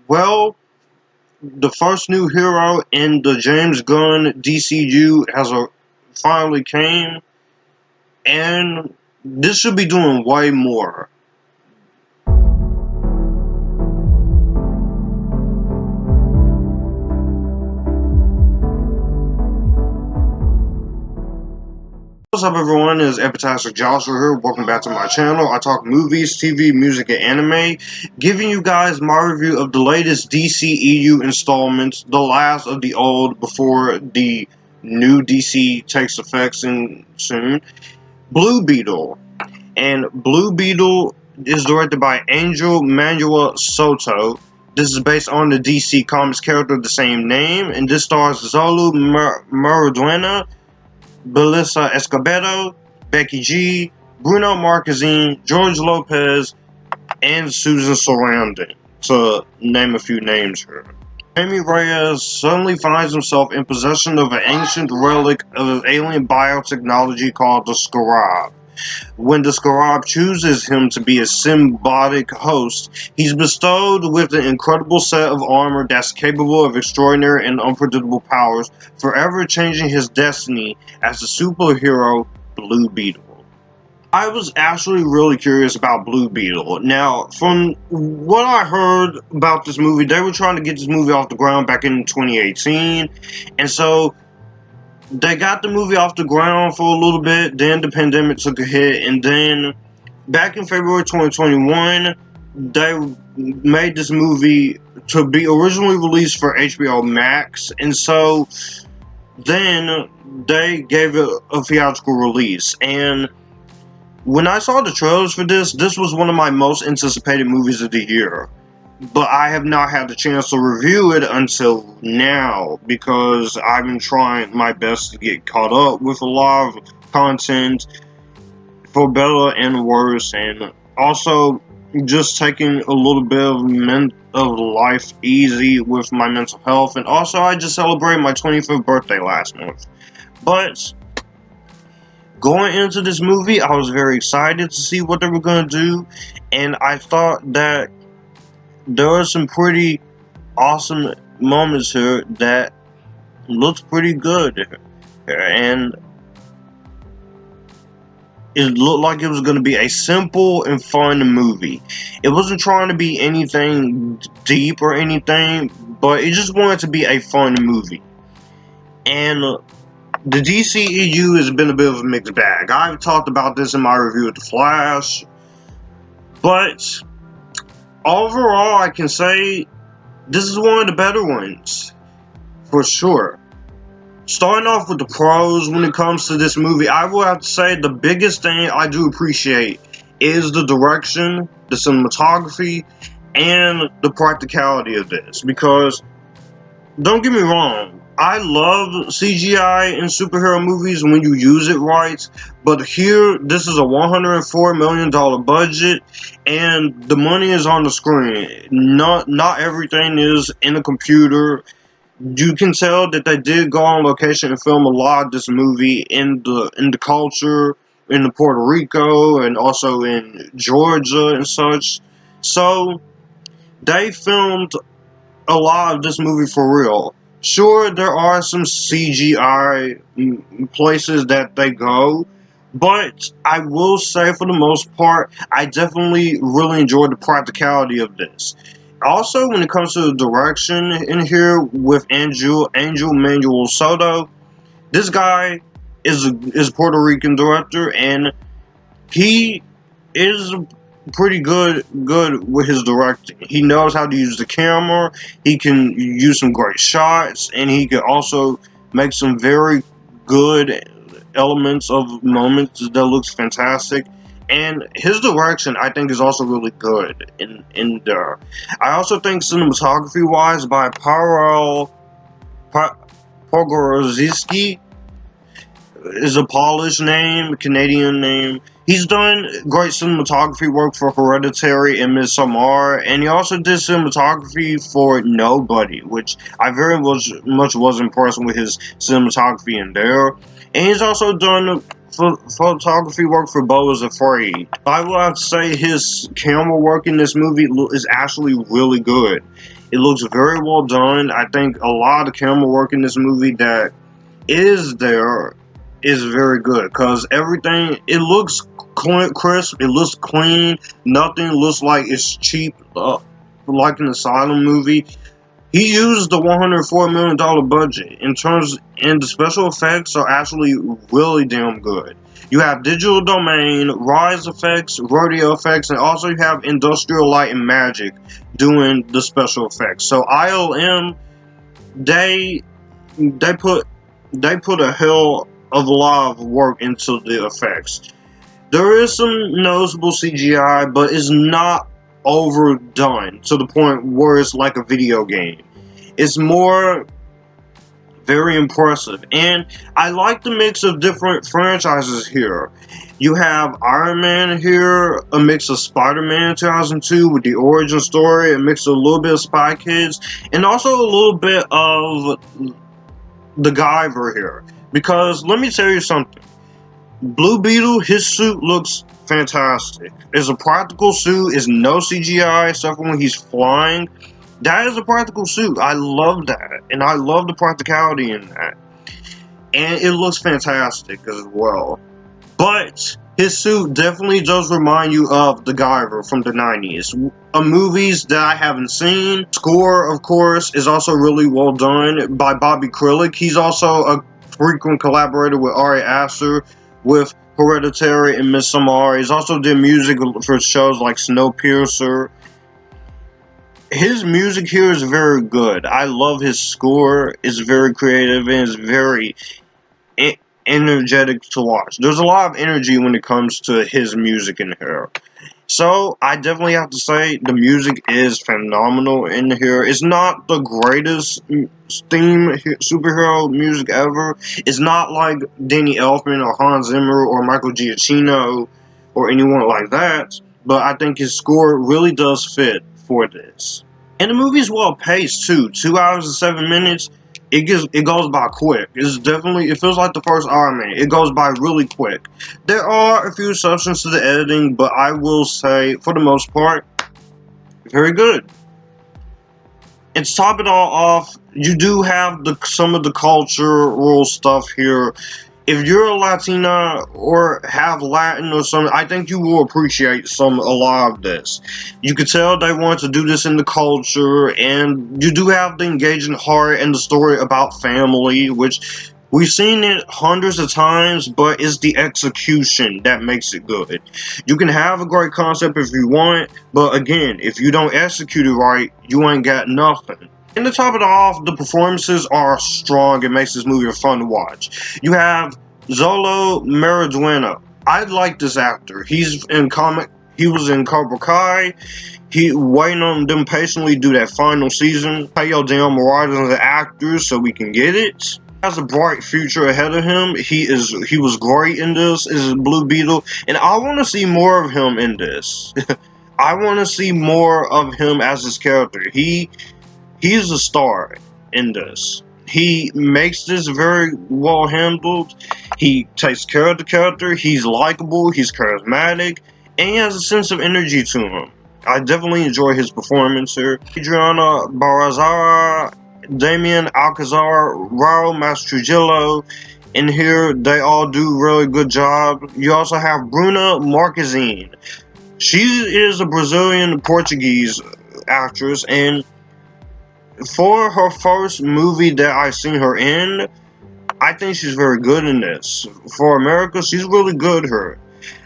Well, the first new hero in the James Gunn DCU finally came, and this should be doing way more. What's up, everyone? It's Epictastic Joshua here. Welcome back to my channel. I talk movies, TV, music, and anime, giving you guys my review of the latest DCEU installments, the last of the old before the new DC takes effect soon. Blue Beetle. And Blue Beetle is directed by Angel Manuel Soto. This is based on the DC Comics character of the same name, and this stars Xolo Mariduena, Belissa Escobedo, Becky G, Bruno Marquezine, George Lopez, and Susan Sarandon, to name a few names here. Jaime Reyes suddenly finds himself in possession of an ancient relic of alien biotechnology called the Scarab. When the Scarab chooses him to be a symbiotic host, he's bestowed with an incredible set of armor that's capable of extraordinary and unpredictable powers, forever changing his destiny as the superhero Blue Beetle. I was actually really curious about Blue Beetle. Now, from what I heard about this movie, they were trying to get this movie off the ground back in 2018, and so they got the movie off the ground for a little bit, then the pandemic took a hit, and then back in February 2021, they made this movie to be originally released for HBO Max, and so then they gave it a theatrical release. And when I saw the trailers for this was one of my most anticipated movies of the year. But I have not had the chance to review it until now, because I've been trying my best to get caught up with a lot of content, for better and worse, and also just taking a little bit of life easy with my mental health. And also, I just celebrated my 25th birthday last month. But going into this movie, I was very excited to see what they were going to do, and I thought that there are some pretty awesome moments here that looks pretty good, and it looked like it was going to be a simple and fun movie. It wasn't trying to be anything deep or anything, but it just wanted to be a fun movie. And the DCEU has been a bit of a mixed bag. I've talked about this in my review of The Flash, but overall, I can say this is one of the better ones, for sure. Starting off with the pros when it comes to this movie, I will have to say the biggest thing I do appreciate is the direction, the cinematography, and the practicality of this. Because, don't get me wrong, I love CGI in superhero movies when you use it right, but here, this is a $104 million budget, and the money is on the screen. Not everything is in a computer. You can tell that they did go on location and film a lot of this movie in the culture, in the Puerto Rico, and also in Georgia and such. So, they filmed a lot of this movie for real. Sure, there are some CGI places that they go, but I will say for the most part, I definitely really enjoyed the practicality of this. Also, when it comes to the direction in here with Angel Manuel Soto, this guy is a Puerto Rican director, and he is pretty good with his directing. He knows how to use the camera. He can use some great shots, and he can also make some very good elements of moments that looks fantastic. And his direction, I think, is also really good in there. I also think cinematography-wise, by Pogorzelski is a Polish name, Canadian name. He's done great cinematography work for Hereditary and Midsommar, and he also did cinematography for Nobody, which I very much was impressed with his cinematography in there. And he's also done photography work for Beau Is Afraid. I will have to say his camera work in this movie is actually really good. It looks very well done. I think a lot of camera work in this movie that is there is very good, because everything, it looks crisp, it looks clean, nothing looks like it's cheap, like an asylum movie. He used the $104 million budget and the special effects are actually really damn good. You have Digital Domain, Rise effects, Rodeo effects, and also you have Industrial Light and Magic doing the special effects. So ILM, they put a hell of a lot of work into the effects. There is some noticeable CGI, but it's not overdone to the point where it's like a video game. It's more very impressive, and I like the mix of different franchises here. You have Iron Man here, a mix of Spider-Man 2002 with the origin story, a mix of a little bit of Spy Kids, and also a little bit of the Guyver here. Because let me tell you something, Blue Beetle, his suit looks fantastic. It's a practical suit, it's no CGI except for when he's flying. That is a practical suit. I love that, and I love the practicality in that. And it looks fantastic as well. But his suit definitely does remind you of the Guyver from the 90s. Movies that I haven't seen. Score, of course, is also really well done by Bobby Krilic. He's also a frequent collaborator with Ari Aster with Hereditary and Midsommar. He's also did music for shows like Snowpiercer. His music here is very good. I love his score. It's very creative and it's very energetic to watch. There's a lot of energy when it comes to his music in here. So I definitely have to say the music is phenomenal in here. It's not the greatest theme superhero music ever. It's not like Danny Elfman or Hans Zimmer or Michael Giacchino or anyone like that. But I think his score really does fit for this. And the movie's well paced too. 2 hours and 7 minutes. It goes by quick. It feels like the first Iron Man. It goes by really quick. There are a few exceptions to the editing, but I will say, for the most part, very good. And to top it all off, you do have some of the cultural stuff here. If you're a Latina or have Latin or something, I think you will appreciate a lot of this. You could tell they want to do this in the culture, and you do have the engaging heart and the story about family, which we've seen it hundreds of times, but it's the execution that makes it good. You can have a great concept if you want, but again, if you don't execute it right, you ain't got nothing. And to top it off, the performances are strong. It makes this movie fun to watch. You have Xolo Mariduena. I like this actor. He was in Cobra Kai. He waiting on them patiently do that final season. Pay your damn writers and the actors so we can get it. He has a bright future ahead of him. He was great in this. Is Blue Beetle, and I want to see more of him in this. I want to see more of him as his character. He's a star in this. He makes this very well handled. He takes care of the character. He's likable. He's charismatic. And he has a sense of energy to him. I definitely enjoy his performance here. Adriana Barazara, Damien Alcazar, Raul Mastrugillo. In here, they all do a really good job. You also have Bruna Marquezine. She is a Brazilian Portuguese actress, and for her first movie that I've seen her in, I think she's very good in this. For America, she's really good here.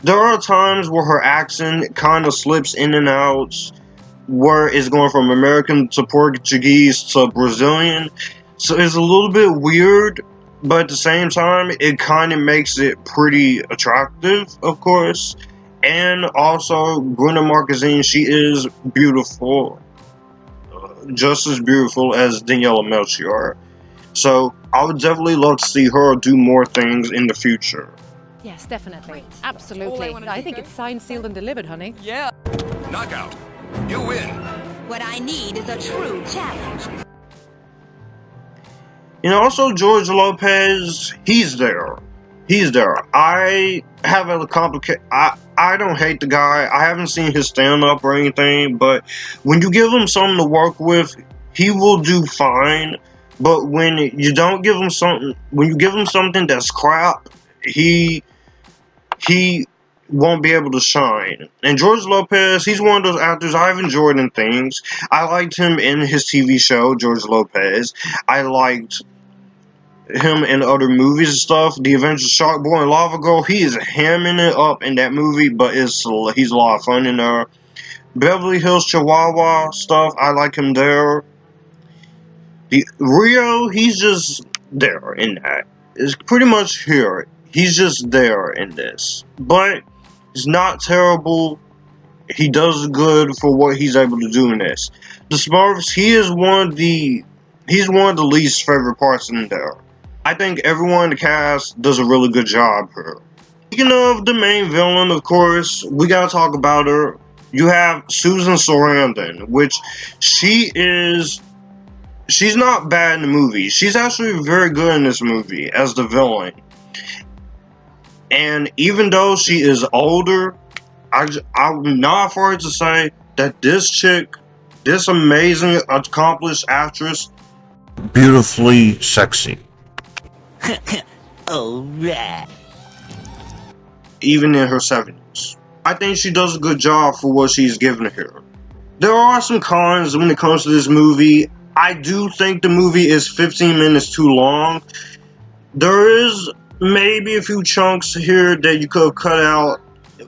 There are times where her accent kind of slips in and out, where it's going from American to Portuguese to Brazilian. So it's a little bit weird, but at the same time, it kind of makes it pretty attractive, of course. And also, Bruna Marquezine, she is beautiful. Just as beautiful as Daniela Melchior. So I would definitely love to see her do more things in the future. Yes, definitely. Absolutely. I think it's signed, sealed, and delivered, honey. Yeah. Knockout. You win. What I need is a true challenge. And also George Lopez, he's there. He's there. I have a complicated. I don't hate the guy. I haven't seen his stand up or anything, but when you give him something to work with, he will do fine. But when you don't give him something, when you give him something that's crap, he won't be able to shine. And George Lopez, he's one of those actors I've enjoyed in things. I liked him in his TV show, George Lopez. I liked him in other movies and stuff. The Avengers Shark Boy and Lava Girl, he is hamming it up in that movie, but he's a lot of fun in there. Beverly Hills Chihuahua stuff, I like him there. The Rio, he's just there in that. It's pretty much here. He's just there in this. But it's not terrible. He does good for what he's able to do in this. The Smurfs, he's one of the least favorite parts in there. I think everyone in the cast does a really good job here. Speaking of the main villain, of course, we gotta talk about her. You have Susan Sarandon, which she's not bad in the movie. She's actually very good in this movie as the villain. And even though she is older, I'm not afraid to say that this chick, this amazing, accomplished actress, beautifully sexy. Alright. even in her 70s. I think she does a good job for what she's given here. There are some cons when it comes to this movie. I do think the movie is 15 minutes too long. There is maybe a few chunks here that you could have cut out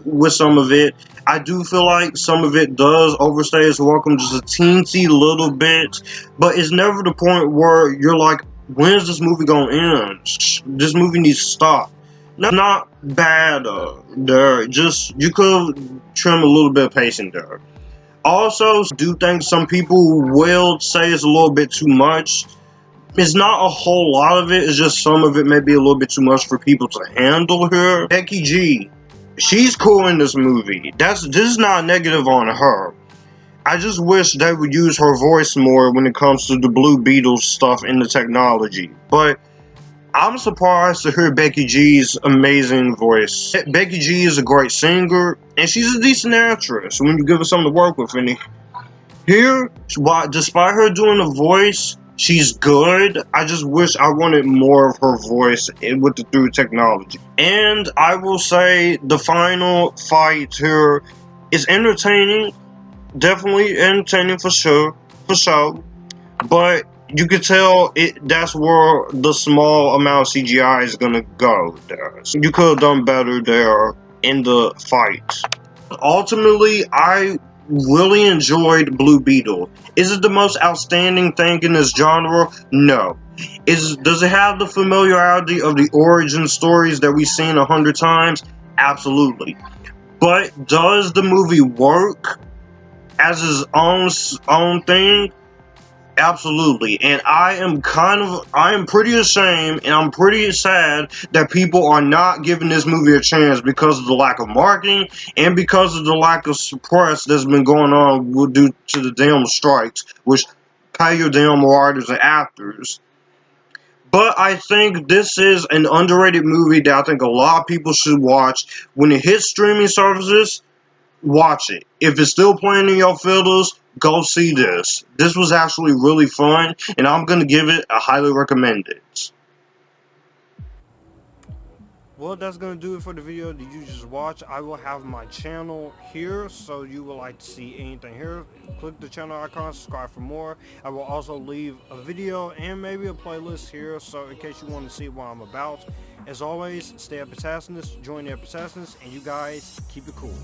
with some of it. I do feel like some of it does overstay its welcome just a teensy little bit, but it's never the point where you're like, when's this movie gonna end? This movie needs to stop. Not bad there, just you could trim a little bit of pacing there. Also, I do think some people will say it's a little bit too much. It's not a whole lot of it, it's just some of it may be a little bit too much for people to handle here. Becky G, she's cool in this movie. This is not negative on her. I just wish they would use her voice more when it comes to the Blue Beetle stuff in the technology. But I'm surprised to hear Becky G's amazing voice. Becky G is a great singer, and she's a decent actress when you give her something to work with. And here, despite her doing a voice, she's good. I just wish I wanted more of her voice with the through technology. And I will say the final fight here is entertaining. Definitely entertaining for sure. But you could tell that's where the small amount of CGI is gonna go there. So you could have done better there in the fight. Ultimately, I really enjoyed Blue Beetle. Is it the most outstanding thing in this genre? No. Does it have the familiarity of the origin stories that we've seen 100 times? Absolutely. But does the movie work as his own thing? Absolutely. And I am pretty ashamed and I'm pretty sad that people are not giving this movie a chance because of the lack of marketing and because of the lack of press that's been going on due to the damn strikes, which pay your damn writers and actors. But I think this is an underrated movie that I think a lot of people should watch. When it hits streaming services, watch it. If it's still playing in your theaters, go see this. This was actually really fun, and I'm going to give it a highly recommended. Well, that's going to do it for the video that you just watched. I will have my channel here, so you would like to see anything here. Click the channel icon, subscribe for more. I will also leave a video and maybe a playlist here, so in case you want to see what I'm about. As always, stay Epictasticness, join the Epictasticness, and you guys keep it cool.